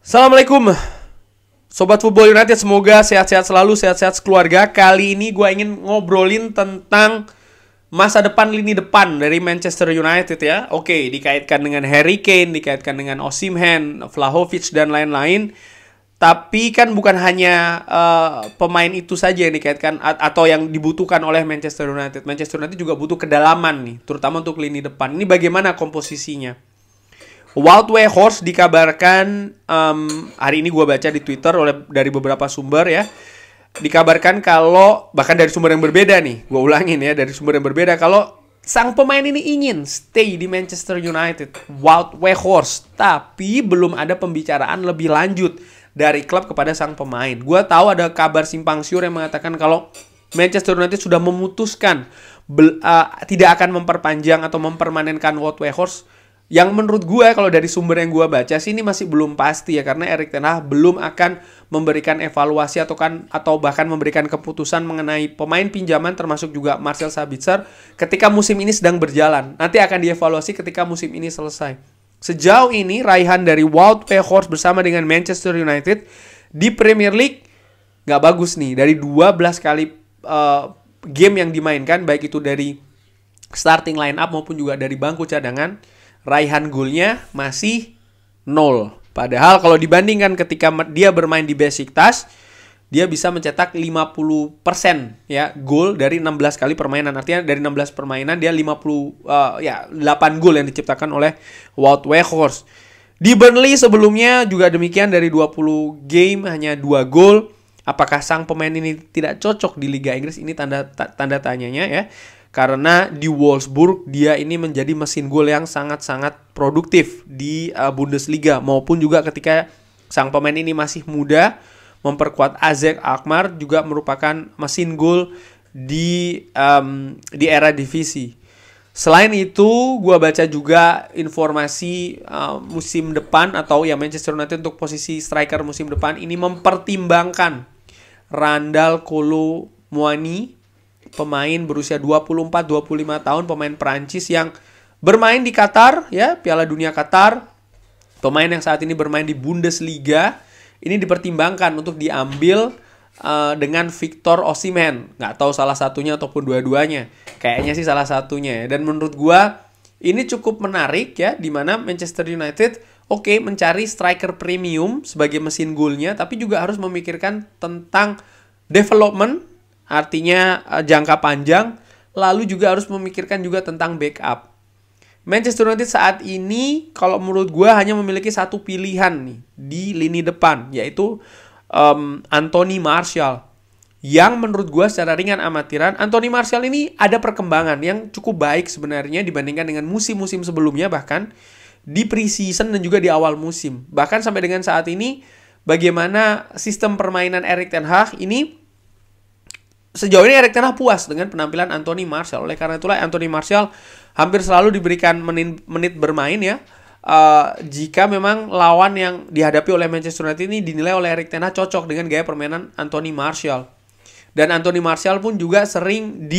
Assalamualaikum Sobat Football United, semoga sehat-sehat selalu, sehat-sehat sekeluarga. Kali ini gue ingin ngobrolin tentang masa depan lini depan dari Manchester United ya. Oke, dikaitkan dengan Harry Kane, dikaitkan dengan Osimhen, Vlahovic dan lain-lain. Tapi kan bukan hanya pemain itu saja yang dikaitkan atau yang dibutuhkan oleh Manchester United. Manchester United juga butuh kedalaman nih, terutama untuk lini depan. Ini bagaimana komposisinya? Wout Weghorst dikabarkan hari ini gue baca di Twitter dari beberapa sumber ya, dikabarkan kalau bahkan dari sumber yang berbeda nih, gue ulangin ya, dari sumber yang berbeda, kalau sang pemain ini ingin stay di Manchester United, Wout Weghorst, tapi belum ada pembicaraan lebih lanjut dari klub kepada sang pemain. Gue tahu ada kabar simpang siur yang mengatakan kalau Manchester United sudah memutuskan tidak akan memperpanjang atau mempermanenkan Wout Weghorst. Yang menurut gue, kalau dari sumber yang gue baca sih, ini masih belum pasti ya, karena Erik ten Hag belum akan memberikan evaluasi atau bahkan memberikan keputusan mengenai pemain pinjaman, termasuk juga Marcel Sabitzer, ketika musim ini sedang berjalan. Nanti akan dievaluasi ketika musim ini selesai. Sejauh ini raihan dari Wout Weghorst bersama dengan Manchester United di Premier League nggak bagus nih. Dari 12 kali game yang dimainkan, baik itu dari starting line up maupun juga dari bangku cadangan, raihan golnya masih 0. Padahal kalau dibandingkan ketika dia bermain di Besiktas, dia bisa mencetak 50% ya gol dari 16 kali permainan. Artinya dari 16 permainan dia 8 gol yang diciptakan oleh Wout Weghorst. Di Burnley sebelumnya juga demikian, dari 20 game hanya 2 gol. Apakah sang pemain ini tidak cocok di Liga Inggris? Ini tanda tanyanya ya. Karena di Wolfsburg dia ini menjadi mesin gol yang sangat-sangat produktif di Bundesliga, maupun juga ketika sang pemain ini masih muda memperkuat AZ Alkmaar, juga merupakan mesin gol di era divisi. Selain itu, gue baca juga informasi musim depan atau ya Manchester United untuk posisi striker musim depan ini mempertimbangkan Randal Kolo Muani, pemain berusia 24-25 tahun, pemain Perancis yang bermain di Qatar ya, Piala Dunia Qatar. Pemain yang saat ini bermain di Bundesliga ini dipertimbangkan untuk diambil dengan Victor Osimhen. Nggak tahu salah satunya ataupun dua-duanya. Kayaknya sih salah satunya ya. Dan menurut gua ini cukup menarik ya, di mana Manchester United mencari striker premium sebagai mesin golnya, tapi juga harus memikirkan tentang development, artinya jangka panjang, lalu juga harus memikirkan juga tentang backup. Manchester United saat ini kalau menurut gue hanya memiliki satu pilihan nih di lini depan, yaitu Anthony Martial. Yang menurut gue secara ringan amatiran, Anthony Martial ini ada perkembangan yang cukup baik sebenarnya dibandingkan dengan musim-musim sebelumnya, bahkan di pre-season dan juga di awal musim. Bahkan sampai dengan saat ini, bagaimana sistem permainan Erik ten Hag ini, sejauh ini Erik ten Hag puas dengan penampilan Anthony Martial. Oleh karena itulah Anthony Martial hampir selalu diberikan menit bermain ya. Jika memang lawan yang dihadapi oleh Manchester United ini dinilai oleh Erik ten Hag cocok dengan gaya permainan Anthony Martial. Dan Anthony Martial pun juga sering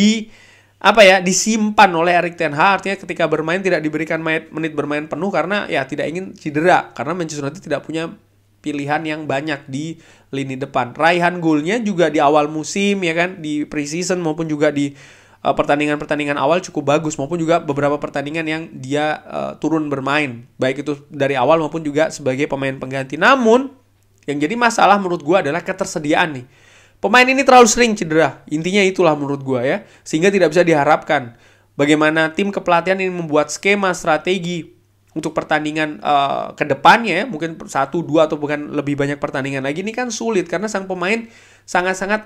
disimpan oleh Erik ten Hag, artinya ketika bermain tidak diberikan menit bermain penuh karena ya tidak ingin cedera, karena Manchester United tidak punya pilihan yang banyak di lini depan. Raihan golnya juga di awal musim ya kan, di pre-season maupun juga di pertandingan-pertandingan awal cukup bagus, maupun juga beberapa pertandingan yang dia turun bermain, baik itu dari awal maupun juga sebagai pemain pengganti. Namun yang jadi masalah menurut gue adalah ketersediaan nih. Pemain ini terlalu sering cedera, intinya itulah menurut gue ya, sehingga tidak bisa diharapkan bagaimana tim kepelatihan ini membuat skema strategi untuk pertandingan ke depannya ya, mungkin 1, 2 atau bukan lebih banyak pertandingan lagi, ini kan sulit karena sang pemain sangat-sangat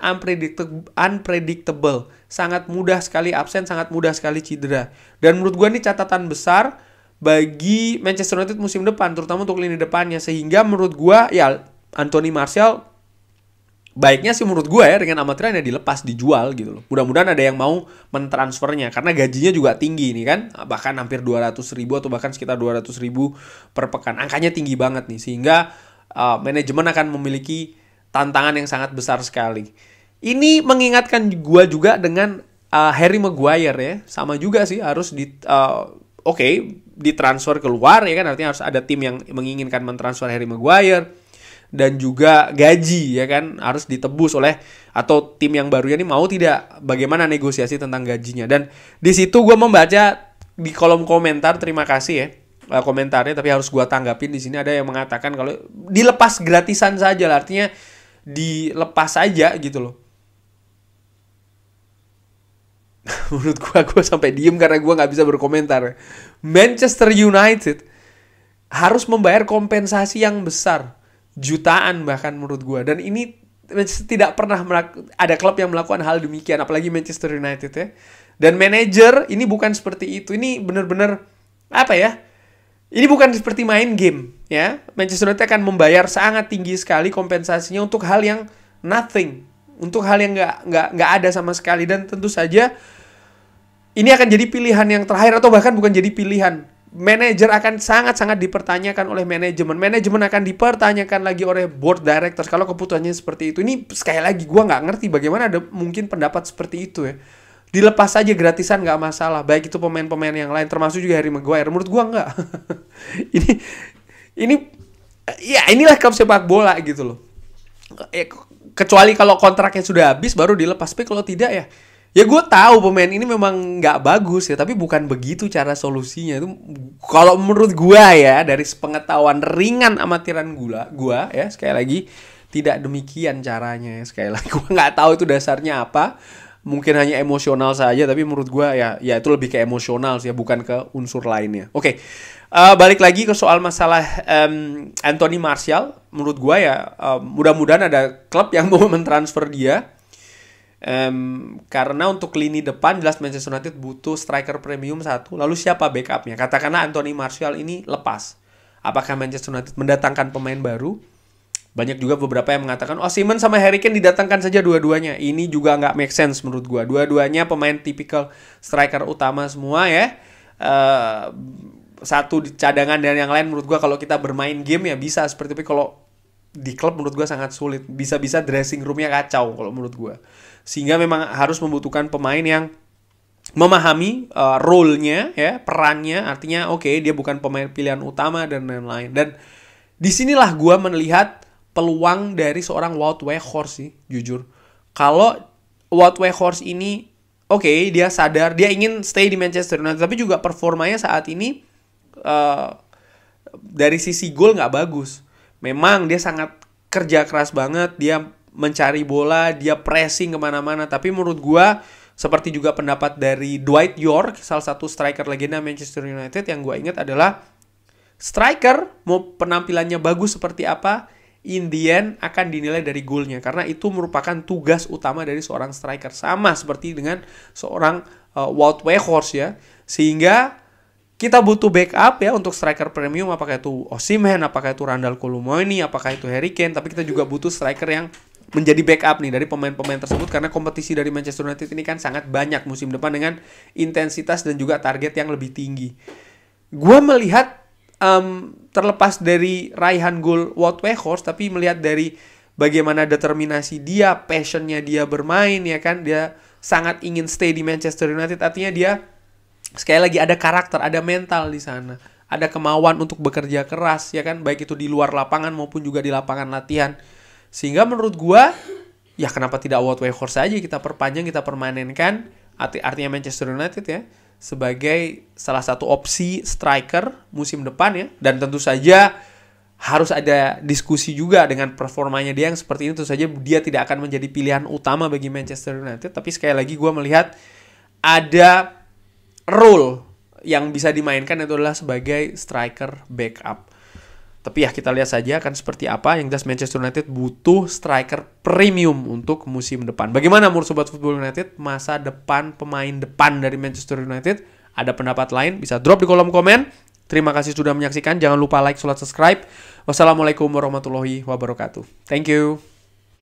unpredictable, sangat mudah sekali absen, sangat mudah sekali cedera. Dan menurut gue ini catatan besar bagi Manchester United musim depan, terutama untuk lini depannya, sehingga menurut gue ya Anthony Martial baiknya sih menurut gue ya dengan amatiran ya dilepas, dijual gitu loh. Mudah-mudahan ada yang mau mentransfernya karena gajinya juga tinggi nih kan, bahkan hampir 200.000 atau bahkan sekitar 200.000 per pekan. Angkanya tinggi banget nih, sehingga manajemen akan memiliki tantangan yang sangat besar sekali. Ini mengingatkan gue juga dengan Harry Maguire ya, sama juga sih harus ditransfer keluar ya kan, artinya harus ada tim yang menginginkan mentransfer Harry Maguire. dan juga gaji, ya kan, harus ditebus oleh atau tim yang barunya ini mau tidak, bagaimana negosiasi tentang gajinya. Dan di situ gue membaca di kolom komentar, terima kasih ya komentarnya, tapi harus gue tanggapin. Di sini ada yang mengatakan kalau dilepas gratisan saja lah, artinya dilepas saja gitu loh. Menurut gue sampai diem karena gue nggak bisa berkomentar. Manchester United harus membayar kompensasi yang besar, jutaan bahkan menurut gue. Dan ini tidak pernah ada klub yang melakukan hal demikian, apalagi Manchester United ya. Dan manajer ini bukan seperti itu. Ini benar-benar apa ya? Ini bukan seperti main game ya. Manchester United akan membayar sangat tinggi sekali kompensasinya untuk hal yang nothing, untuk hal yang nggak ada sama sekali. Dan tentu saja ini akan jadi pilihan yang terakhir, atau bahkan bukan jadi pilihan. Manajer akan sangat-sangat dipertanyakan oleh manajemen. Manajemen akan dipertanyakan lagi oleh board directors kalau keputusannya seperti itu. Ini sekali lagi gue nggak ngerti bagaimana ada mungkin pendapat seperti itu ya. Dilepas saja gratisan nggak masalah, baik itu pemain-pemain yang lain, termasuk juga Harry Maguire. Menurut gue nggak. ini ya inilah klub sepak bola gitu loh. Kecuali kalau kontraknya sudah habis baru dilepas. Tapi kalau tidak ya gue tahu pemain ini memang nggak bagus ya, tapi bukan begitu cara solusinya. Itu kalau menurut gue ya, dari sepengetahuan ringan amatiran gue ya, sekali lagi tidak demikian caranya ya. Sekali lagi gue nggak tahu itu dasarnya apa, mungkin hanya emosional saja, tapi menurut gue ya itu lebih ke emosional sih ya, bukan ke unsur lainnya. Oke. Balik lagi ke soal masalah Anthony Martial. Menurut gue ya mudah-mudahan ada klub yang mau mentransfer dia. Karena untuk lini depan jelas Manchester United butuh striker premium satu. Lalu siapa backupnya? Katakanlah Anthony Martial ini lepas, apakah Manchester United mendatangkan pemain baru? Banyak juga beberapa yang mengatakan Osimhen sama Harry Kane didatangkan saja dua-duanya. Ini juga nggak make sense menurut gua. Dua-duanya pemain tipikal striker utama semua ya. Satu di cadangan dan yang lain menurut gua kalau kita bermain game ya bisa seperti itu. Kalau di klub menurut gua sangat sulit. Bisa-bisa dressing roomnya kacau kalau menurut gua. Sehingga memang harus membutuhkan pemain yang memahami role-nya ya, perannya. Artinya oke, dia bukan pemain pilihan utama dan lain-lain. Dan disinilah gua melihat peluang dari seorang Wout Weghorst sih, jujur. Kalau Wout Weghorst ini oke, dia sadar dia ingin stay di Manchester United, tapi juga performanya saat ini dari sisi gol nggak bagus. Memang dia sangat kerja keras banget, dia mencari bola, dia pressing kemana-mana. Tapi menurut gua, seperti juga pendapat dari Dwight Yorke, salah satu striker legenda Manchester United, yang gua ingat adalah striker mau penampilannya bagus seperti apa, in the end akan dinilai dari golnya, karena itu merupakan tugas utama dari seorang striker, sama seperti dengan seorang Wout Weghorst ya. Sehingga kita butuh backup ya untuk striker premium, apakah itu Osimhen, apakah itu Randal Kolomoani, apakah itu Harry Kane, tapi kita juga butuh striker yang menjadi backup nih dari pemain-pemain tersebut, karena kompetisi dari Manchester United ini kan sangat banyak musim depan dengan intensitas dan juga target yang lebih tinggi. Gua melihat terlepas dari raihan gol Wout Weghorst, tapi melihat dari bagaimana determinasi dia, passionnya dia bermain ya kan, dia sangat ingin stay di Manchester United. Artinya dia sekali lagi ada karakter, ada mental di sana, ada kemauan untuk bekerja keras ya kan, baik itu di luar lapangan maupun juga di lapangan latihan. Sehingga menurut gua ya kenapa tidak Wout Weghorst saja kita perpanjang, kita permanenkan, artinya Manchester United ya sebagai salah satu opsi striker musim depan ya. Dan tentu saja harus ada diskusi juga dengan performanya dia yang seperti ini. Tentu saja dia tidak akan menjadi pilihan utama bagi Manchester United, tapi sekali lagi gua melihat ada role yang bisa dimainkan, itu adalah sebagai striker backup. Tapi ya kita lihat saja akan seperti apa. Yang jelas Manchester United butuh striker premium untuk musim depan. Bagaimana menurut Sobat Football United masa depan pemain depan dari Manchester United? Ada pendapat lain? Bisa drop di kolom komen. Terima kasih sudah menyaksikan. Jangan lupa like, subscribe. Wassalamualaikum warahmatullahi wabarakatuh. Thank you.